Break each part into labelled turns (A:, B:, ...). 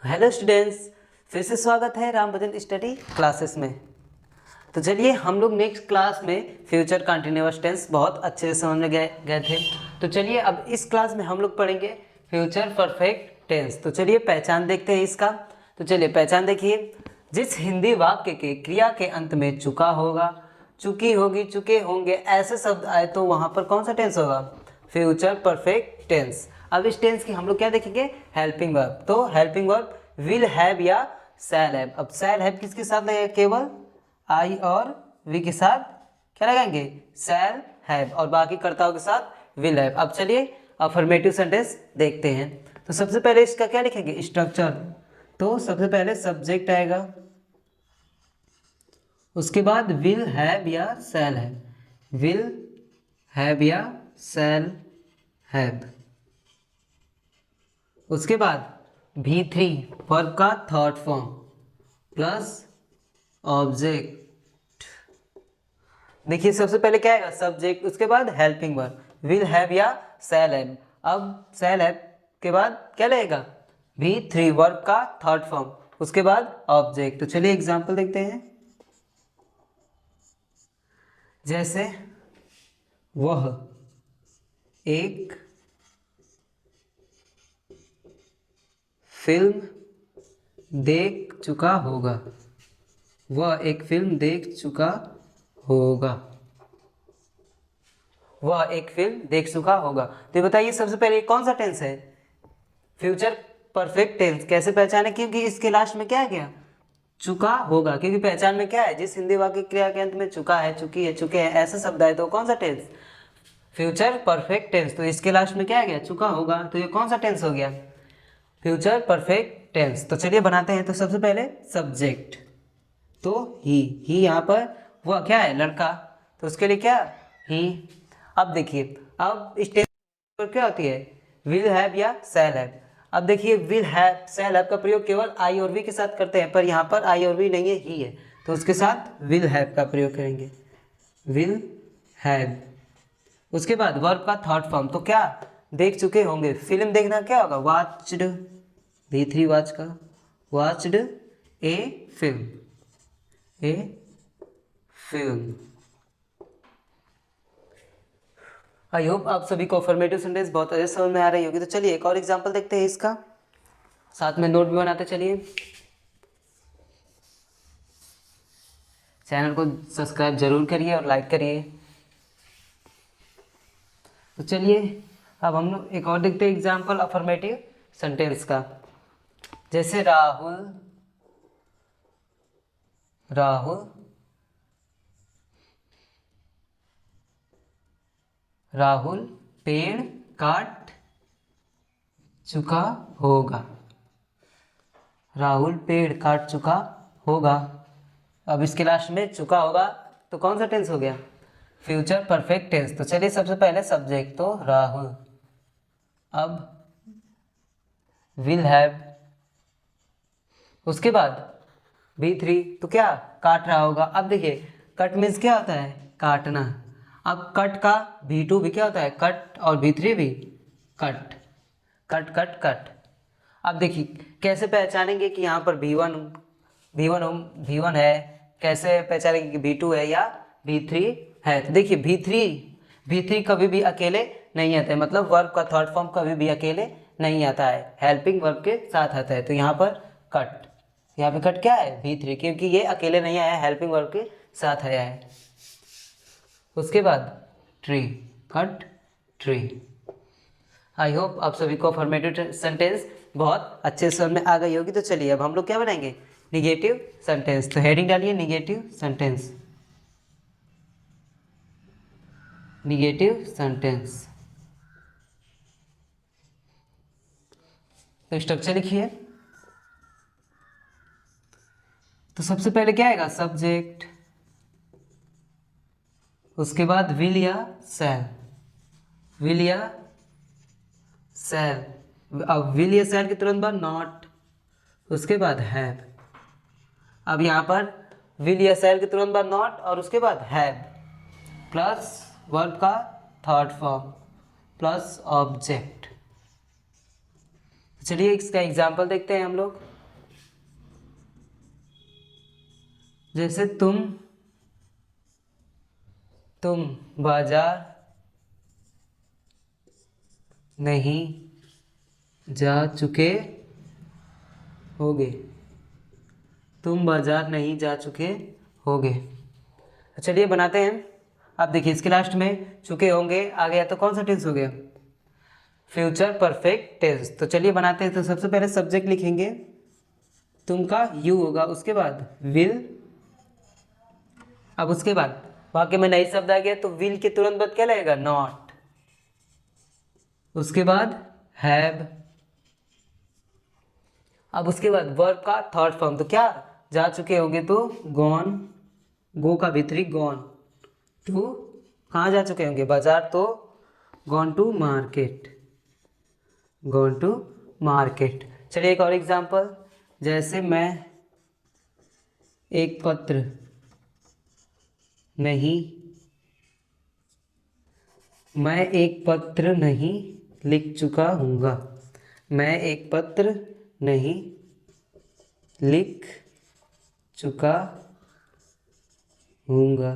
A: Hello students, फिर से स्वागत है राम भजन स्टडी क्लासेस में। तो चलिए हम लोग नेक्स्ट क्लास में फ्यूचर कंटिन्यूअस टेंस बहुत अच्छे से समझ में गए थे। तो चलिए अब इस क्लास में हम लोग पढ़ेंगे फ्यूचर परफेक्ट टेंस। तो चलिए पहचान देखते हैं इसका। तो चलिए पहचान देखिए, जिस हिंदी वाक्य के क्रिया के अंत में चुका होगा, चुकी होगी, चुके होंगे ऐसे शब्द आए तो वहाँ पर कौन सा टेंस होगा? Future perfect tense. अब इस टेंस की हम लोग क्या देखेंगे? Helping verb. तो हेल्पिंग वर्ब विल हैव या शैल हैव। अब शैल हैव किसके साथ लगेगा? केवल आई और वी के साथ क्या लगाएंगे? Shall have. और बाकी कर्ताओं के साथ विल हैव। अब चलिए अफर्मेटिव सेंटेंस देखते हैं। तो सबसे पहले इसका क्या लिखेंगे? स्ट्रक्चर। तो सबसे पहले सब्जेक्ट आएगा, उसके बाद विल हैव या शैल हैव। विल हैव या शैल हैव। उसके बाद V3 वर्ब का थर्ड फॉर्म प्लस ऑब्जेक्ट। देखिए सबसे पहले क्या आएगा? सब्जेक्ट, उसके बाद हेल्पिंग वर्ब विल हैव या शैल हैव। अब शैल हैव के बाद क्या लगेगा? V3 वर्ब का थर्ड फॉर्म, उसके बाद ऑब्जेक्ट। तो चलिए एग्जांपल देखते हैं। जैसे वह एक फिल्म देख चुका होगा। वह एक फिल्म देख चुका होगा। वह एक फिल्म देख चुका होगा। तो बताइए सबसे पहले कौन सा टेंस है? Future perfect tense. कैसे पहचाने? क्योंकि इसके लास्ट में क्या है? क्या चुका होगा। क्योंकि पहचान में क्या है? जिस हिंदी वाक्य क्रिया के अंत में चुका है, चुकी है, चुके हैं ऐसा शब्द आए तो कौन सा टेंस? Future perfect tense. तो इसके लास्ट में क्या है? गया चुका होगा। तो ये कौन सा टेंस हो गया? Future perfect tense. तो चलिए बनाते हैं। तो सबसे पहले सब्जेक्ट, तो ही यहाँ पर वह क्या है? लड़का। तो उसके लिए क्या? ही। अब देखिए, अब इस टेंस पर क्या होती है? विल हैव या शैल हैव। अब देखिए विल हैव शैल हैव का प्रयोग केवल आई और वी के साथ करते हैं, पर यहाँ पर आई और वी नहीं है, ही है। तो उसके साथ विल हैव का प्रयोग करेंगे, विल हैव। उसके बाद वर्ब का थर्ड फॉर्म, तो क्या देख चुके होंगे। फिल्म देखना क्या होगा? वॉच्ड। V3 वॉच का वॉच्ड ए फिल्म, ए फिल्म। आई होप आप सभी को अफर्मेटिव सेंटेंस बहुत अच्छे समझ में आ रही होगी। तो चलिए एक और एग्जांपल देखते हैं इसका, साथ में नोट भी बनाते चलिए। चैनल को सब्सक्राइब जरूर करिए और लाइक करिए। तो चलिए अब हम लोग एक और देखते हैं एग्जांपल अफर्मेटिव सेंटेंस का। जैसे राहुल राहुल राहुल पेड़ काट चुका होगा। राहुल पेड़ काट चुका होगा। अब इसके लास्ट में चुका होगा, तो कौन सा टेंस हो गया? Future perfect tense. तो चलिए सबसे पहले सब्जेक्ट, तो राहुल। अब विल हैव, उसके बाद V3, तो क्या काट रहा होगा। अब देखिए कट मीन्स क्या होता है? काटना। अब कट का V2 भी क्या होता है? कट। और V3 भी कट। Cut cut cut. अब देखिए कैसे पहचानेंगे कि यहाँ पर V1 है, कैसे पहचानेंगे कि V2 है या V3 है? तो देखिए V3 कभी भी अकेले नहीं आता है, मतलब वर्ब का थर्ड फॉर्म कभी भी अकेले नहीं आता है, हेल्पिंग वर्ब के साथ आता है। तो यहाँ पर कट, यहाँ पे कट क्या है? V3, क्योंकि ये अकेले नहीं आया है, हेल्पिंग वर्ब के साथ आया है। उसके बाद ट्री, कट ट्री। आई होप आप सभी को अफर्मेटिव सेंटेंस बहुत अच्छे से समझ में आ गई होगी। तो चलिए अब हम लोग क्या बनाएंगे? Negative sentence. तो हेडिंग डालिए निगेटिव सेंटेंस, निगेटिव सेंटेंस। तो स्ट्रक्चर लिखिए। तो सबसे पहले क्या आएगा? सब्जेक्ट, उसके बाद विल या शैल, विल या शैल। अब विल या शैल के तुरंत बाद नॉट, उसके बाद हैव। अब यहाँ पर विल या शैल के तुरंत बाद नॉट और उसके बाद हैव प्लस वर्ब का थर्ड फॉर्म प्लस ऑब्जेक्ट। चलिए इसका एग्जाम्पल देखते हैं हम लोग। जैसे तुम बाजार नहीं जा चुके होगे। तुम बाजार नहीं जा चुके होगे। चलिए बनाते हैं। अब देखिए इसके लास्ट में चुके होंगे आ गया तो कौन सा टेंस हो गया? Future perfect tense. तो चलिए बनाते हैं। तो सबसे पहले सब्जेक्ट लिखेंगे, तुम का यू होगा, उसके बाद विल। अब उसके बाद वाक्य में नई शब्द आ गया तो विल के तुरंत बाद क्या लगेगा? नॉट। उसके बाद हैव। अब उसके बाद वर्ब का थर्ड फॉर्म, तो क्या जा चुके होंगे तो गॉन, गो का भीतरी गॉन टू, कहाँ जा चुके होंगे? बाजार, तो gone to market, gone to market. चलिए एक और एग्जांपल, जैसे मैं एक पत्र नहीं लिख चुका हूँगा। मैं एक पत्र नहीं लिख चुका हूँगा।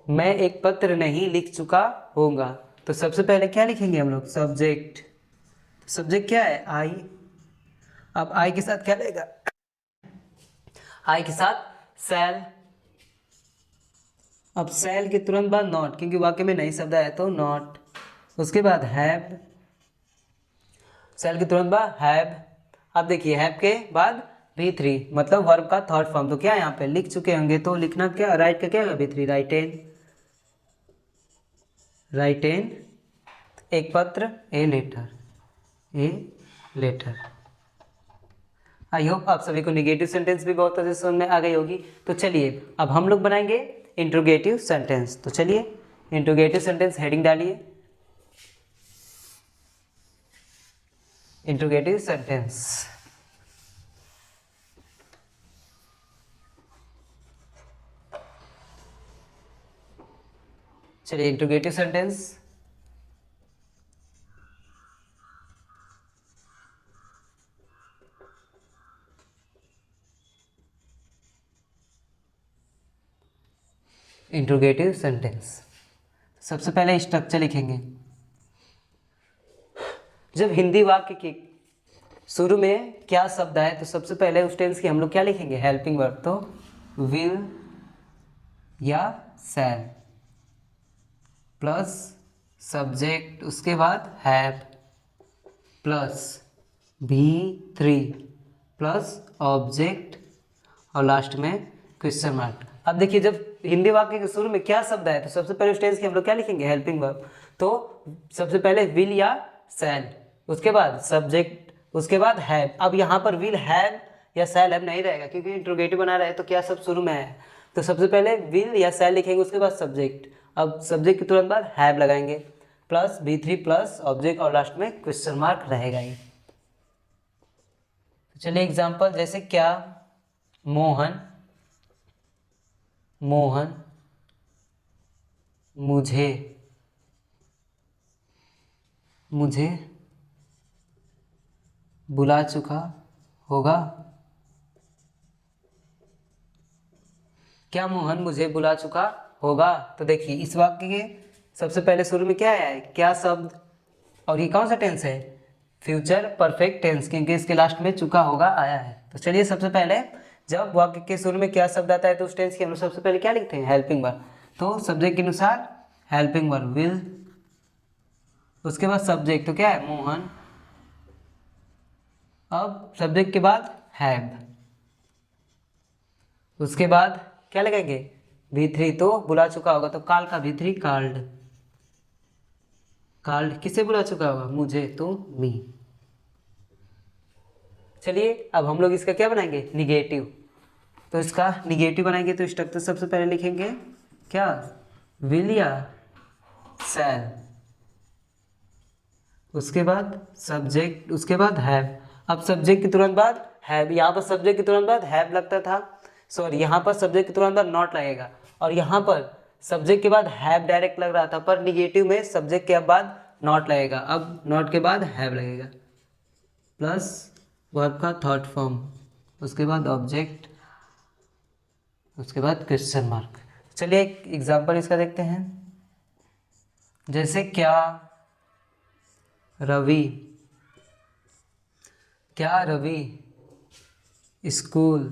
A: मैं एक पत्र नहीं लिख चुका होगा। तो सबसे पहले क्या लिखेंगे हम लोग? सब्जेक्ट। सब्जेक्ट क्या है? आई। अब आई के साथ क्या लगेगा? आई के साथ सेल। अब सेल के तुरंत बाद नॉट, क्योंकि वाक्य में नई शब्द आया तो नॉट। उसके बाद हैव। सेल के तुरंत बाद हैव। अब देखिए हैव के बाद V3, मतलब वर्ब का थर्ड फॉर्म। तो क्या यहाँ पे लिख चुके होंगे तो लिखना क्या? राइट का क्या है? V3, written. राइटेन एक पत्र, a letter, a letter. I hope आप सभी को निगेटिव सेंटेंस भी बहुत अच्छे से समझ में आ गई होगी। तो चलिए अब हम लोग बनाएंगे इंट्रोगेटिव सेंटेंस। तो चलिए इंट्रोगेटिव सेंटेंस हेडिंग डालिए, इंट्रोगेटिव सेंटेंस। चलिए इंट्रोगेटिव सेंटेंस। इंट्रोगेटिव सेंटेंस सबसे पहले स्ट्रक्चर लिखेंगे। जब हिंदी वाक्य के शुरू में क्या शब्द आए तो सबसे पहले उस टेंस की हम लोग क्या लिखेंगे? Helping verb. तो विल या शैल प्लस सब्जेक्ट, उसके बाद have plus V3 plus object और लास्ट में क्वेश्चन मार्क। अब देखिए जब हिंदी वाक्य के शुरू में क्या शब्द आए तो सबसे पहले उस टेंस की हम लोग क्या लिखेंगे? Helping verb. तो सबसे पहले विल या शैल, उसके बाद सब्जेक्ट, उसके बाद हैव। अब यहाँ पर विल हैव या शैल हैव नहीं रहेगा क्योंकि इंट्रोगेटिव बना रहे हैं तो क्या सब शुरू में है। तो सबसे पहले विल या शैल लिखेंगे, उसके बाद सब्जेक्ट। अब सब्जेक्ट के तुरंत बाद हैव लगाएंगे प्लस V3 प्लस ऑब्जेक्ट और लास्ट में क्वेश्चन मार्क रहेगा ही। तो चलिए एग्जाम्पल, जैसे क्या मोहन मुझे बुला चुका होगा। क्या मोहन मुझे बुला चुका होगा? तो देखिए इस वाक्य के सबसे पहले शुरू में क्या आया है? क्या शब्द, और ये कौन सा टेंस है? फ्यूचर परफेक्ट टेंस, क्योंकि इसके लास्ट में चुका होगा आया है। तो चलिए सबसे पहले जब वाक्य के शुरू में क्या शब्द आता है तो उस टेंस की हम लोग सबसे पहले क्या लिखते हैं? Helping verb. तो सब्जेक्ट के अनुसार हेल्पिंग वर्ब विल, उसके बाद सब्जेक्ट तो क्या है? मोहन। अब सब्जेक्ट के बाद हैव, उसके बाद क्या लगाएंगे? V3, तो बुला चुका होगा तो काल का V3 काल्ड। काल्ड किसे बुला चुका होगा? मुझे, तो मी। चलिए अब हम लोग इसका क्या बनाएंगे? निगेटिव। तो इसका निगेटिव बनाएंगे तो स्ट्रक्चर सबसे पहले लिखेंगे क्या? विल या शैल, उसके बाद सब्जेक्ट, उसके बाद हैव। अब सब्जेक्ट के तुरंत बाद हैव, यहाँ पर सब्जेक्ट के तुरंत बाद हैव लगता था, सॉरी यहाँ पर सब्जेक्ट के तुरंत बाद नॉट लगेगा, और यहाँ पर सब्जेक्ट के बाद हैव डायरेक्ट लग रहा था, पर निगेटिव में सब्जेक्ट के बाद नॉट लगेगा। अब नॉट के बाद हैव लगेगा प्लस वर्ब का थर्ड फॉर्म, उसके बाद ऑब्जेक्ट उसके बाद क्वेश्चन मार्क। चलिए एक एग्जांपल इसका देखते हैं। जैसे रवि क्या रवि स्कूल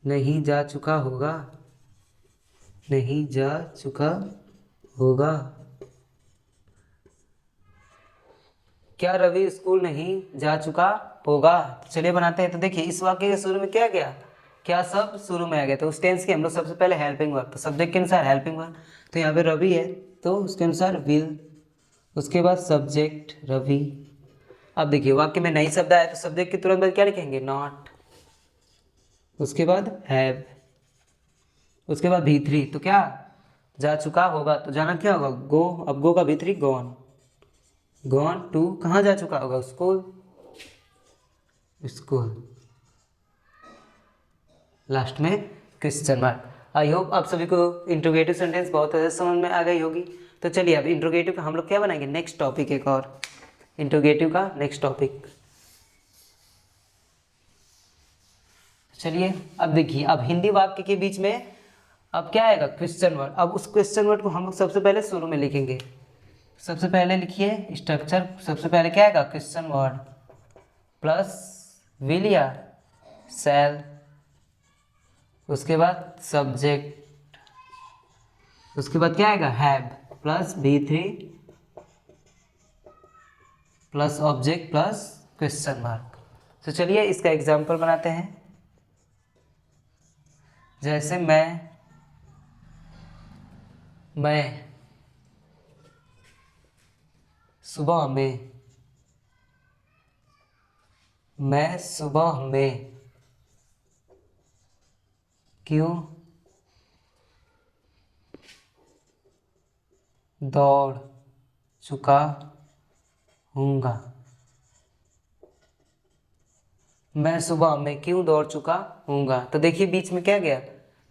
A: नहीं जा चुका होगा? नहीं जा चुका होगा। क्या रवि स्कूल नहीं जा चुका होगा? तो चलिए बनाते हैं। तो देखिए इस वाक्य के शुरू में क्या गया, क्या सब शुरू में आ गया, तो उस टेंस के हम लोग सबसे पहले हेल्पिंग वर्ब, तो सब्जेक्ट के अनुसार हेल्पिंग वर्ब, तो यहाँ पे रवि है तो उसके अनुसार विल, उसके बाद सब्जेक्ट रवि। अब देखिए वाक्य में नई शब्द आया तो सब्जेक्ट के तुरंत बाद क्या लिखेंगे, नॉट, उसके बाद हैव, उसके बाद V3, तो क्या जा चुका होगा, तो जाना क्या होगा, गो। अब गो का V3 गॉन, गॉन टू कहाँ जा चुका होगा, स्कूल, स्कूल, लास्ट में क्वेश्चन मार्क। आई होप आप सभी को इंट्रोगेटिव सेंटेंस बहुत अच्छे समझ में आ गई होगी। तो चलिए अब इंट्रोगेटिव का हम लोग क्या बनाएंगे, नेक्स्ट टॉपिक, एक और इंट्रोगेटिव का नेक्स्ट टॉपिक। चलिए अब देखिए, अब हिंदी वाक्य के बीच में अब क्या आएगा, क्वेश्चन वर्ड। अब उस क्वेश्चन वर्ड को हम लोग सबसे पहले शुरू में लिखेंगे। सबसे पहले लिखिए स्ट्रक्चर, सबसे पहले क्या आएगा, क्वेश्चन वर्ड प्लस विल या शैल, उसके बाद सब्जेक्ट, उसके बाद क्या आएगा, have plus V3 plus object plus question mark. तो चलिए इसका एग्जाम्पल बनाते हैं। जैसे मैं सुबह में, मैं सुबह में क्यों दौड़ चुका हूँगा, मैं सुबह में क्यों दौड़ चुका हूँगा। तो देखिए बीच में क्या गया,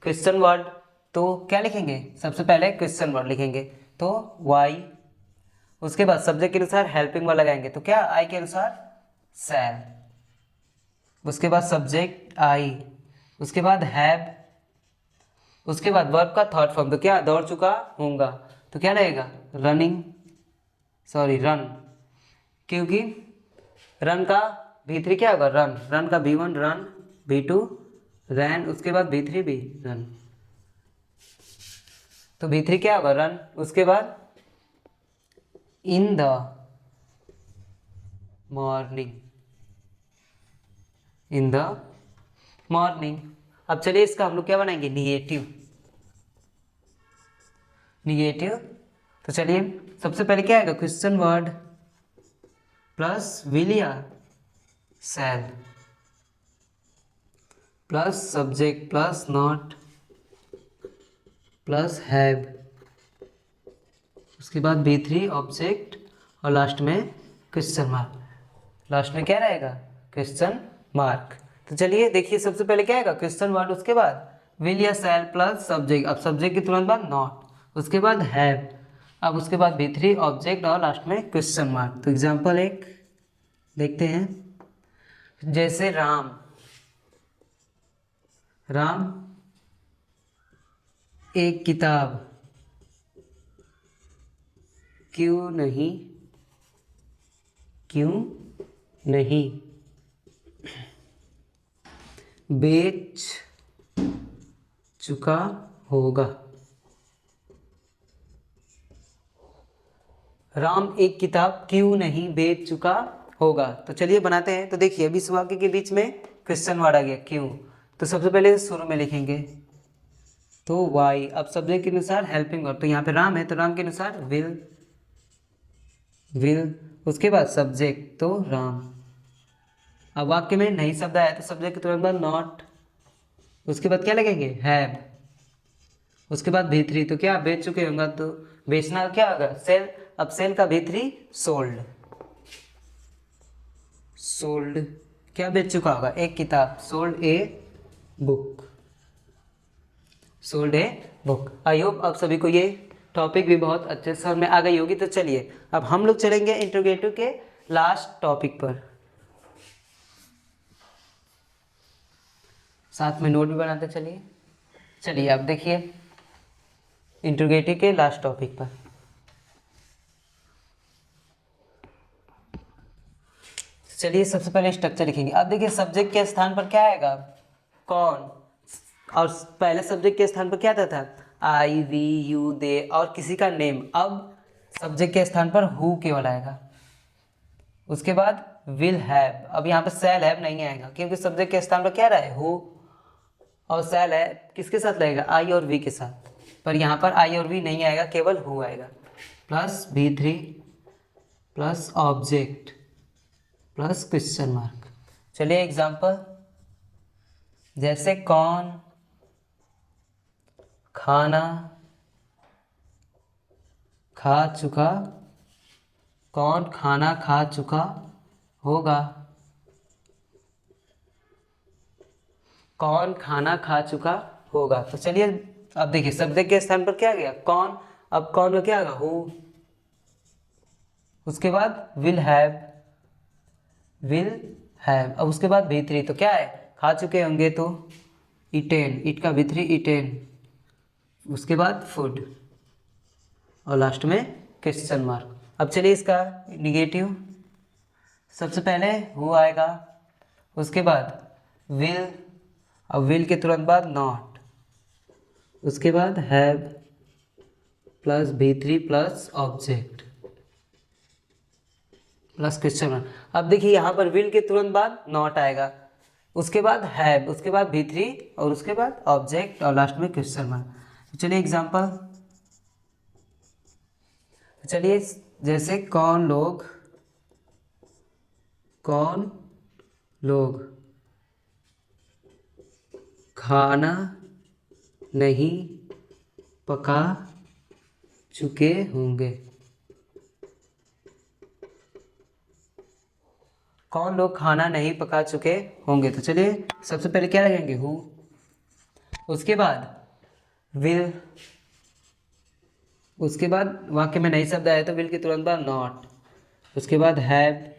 A: क्वेश्चन वर्ड, तो क्या लिखेंगे, सबसे पहले क्वेश्चन वर्ड लिखेंगे तो वाई, उसके बाद सब्जेक्ट के अनुसार हेल्पिंग वर्ड लगाएंगे तो क्या, आई के अनुसार शैल, उसके बाद सब्जेक्ट आई, उसके बाद हैव, उसके बाद वर्ब का थर्ड फॉर्म, तो क्या दौड़ चुका हूँगा, तो क्या रहेगा, रनिंग, सॉरी रन, क्योंकि रन का V3 क्या होगा, रन, रन का V1 रन, V2 रैन, उसके बाद V3 भी रन, तो V3 क्या होगा, रन, उसके बाद in the morning, in the morning. अब चलिए इसका हम लोग क्या बनाएंगे, निगेटिव, निगेटिव। तो चलिए सबसे पहले क्या आएगा, क्वेश्चन वर्ड प्लस विल या शैल plus subject plus not plus have, उसके बाद V3 ऑब्जेक्ट और लास्ट में क्वेश्चन मार्क, लास्ट में क्या रहेगा, क्वेश्चन मार्क। तो चलिए देखिए सबसे पहले क्या आएगा, क्वेश्चन वर्ड, उसके बाद विल या शैल प्लस सब्जेक्ट, अब सब्जेक्ट के तुरंत बाद नॉट, उसके बाद हैव, अब उसके बाद V3 ऑब्जेक्ट और लास्ट में क्वेश्चन मार्क। तो एग्जांपल एक देखते हैं। जैसे राम एक किताब क्यों नहीं बेच चुका होगा, राम एक किताब क्यों नहीं बेच चुका होगा। तो चलिए बनाते हैं। तो देखिए अभी इस वाक्य के बीच में क्वेश्चन वर्ड आ गया क्यों, तो सबसे पहले शुरू में लिखेंगे तो वाई, अब सब्जेक्ट के अनुसार हेल्पिंग वर्ब, तो यहाँ पे राम है तो राम के अनुसार विल, उसके बाद सब्जेक्ट तो राम, अब वाक्य में नई शब्द आया तो सब्जेक्ट के तुरंत बाद नॉट, उसके बाद क्या लगेंगे, हैव, उसके बाद V3, तो क्या बेच चुके होंगे, तो बेचना क्या होगा, सेल, अब सेल का V3 सोल्ड क्या बेच चुका होगा, एक किताब, sold a book, sold a book. I hope आप सभी को ये टॉपिक भी बहुत अच्छे से समझ में आ गई होगी। तो चलिए अब हम लोग चलेंगे इंट्रोगेटिव के लास्ट टॉपिक पर। साथ में नोट भी बनाते चलिए। चलिए अब देखिए इंट्रोगेटिव के लास्ट टॉपिक पर। चलिए सबसे पहले स्ट्रक्चर लिखेंगे। अब देखिए सब्जेक्ट के स्थान पर क्या आएगा, कौन, और पहले सब्जेक्ट के स्थान पर क्या आता था, आई, वी, यू, दे और किसी का नेम। अब सब्जेक्ट के स्थान पर हु केवल आएगा। उसके बाद विल हैव, अब यहाँ पर शैल हैव नहीं आएगा क्योंकि सब्जेक्ट के स्थान पर क्या रहा है, हु, और शैल है किसके साथ लगेगा, आई और वी के साथ। पर यहाँ पर आई और वी नहीं आएगा, केवल हु आएगा। Plus V3 plus object plus question mark. चलिए एग्जाम्पल, जैसे कौन खाना खा चुका, कौन खाना खा चुका होगा, कौन खाना खा चुका होगा। तो चलिए अब देखिए सब्जेक्ट के स्थान पर क्या गया, कौन, अब कौन में क्या आएगा, हु। उसके बाद विल हैव, विल हैव, अब उसके बाद V3 तो क्या है, खा चुके होंगे तो ईटेन, ईट का V3 ईटेन। उसके बाद फूड और लास्ट में क्वेश्चन मार्क। अब चलिए इसका निगेटिव, सबसे पहले हु आएगा, उसके बाद विल, अब विल के तुरंत बाद नॉट, उसके बाद have plus V3 plus object plus question mark. अब देखिए यहाँ पर विल के तुरंत बाद नॉट आएगा, उसके बाद हैव, उसके बाद V3 और उसके बाद ऑब्जेक्ट और लास्ट में क्वेश्चन मार्क। चलिए एग्जांपल, चलिए जैसे कौन लोग खाना नहीं पका चुके होंगे, कौन लोग खाना नहीं पका चुके होंगे। तो चलिए सबसे पहले क्या लगेंगे, हु, उसके बाद विल, उसके बाद वाक्य में नई शब्द आया तो विल के तुरंत बाद नॉट, उसके बाद हैव,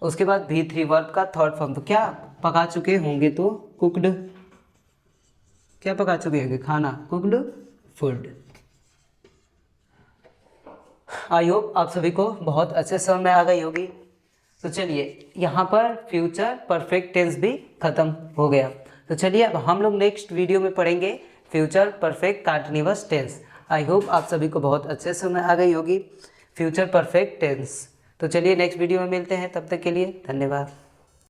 A: उसके बाद V3 वर्ब का थर्ड फॉर्म, तो क्या पका चुके होंगे तो कुकड, क्या पका चुके होंगे, खाना, कुकड फूड। आई होप आप सभी को बहुत अच्छे समझ में आ गई होगी। तो चलिए यहाँ पर फ्यूचर परफेक्ट टेंस भी खत्म हो गया। तो चलिए अब हम लोग नेक्स्ट वीडियो में पढ़ेंगे future perfect continuous tense. I hope आप सभी को बहुत अच्छे से समझ आ गई होगी फ्यूचर परफेक्ट टेंस। तो चलिए नेक्स्ट वीडियो में मिलते हैं, तब तक के लिए धन्यवाद।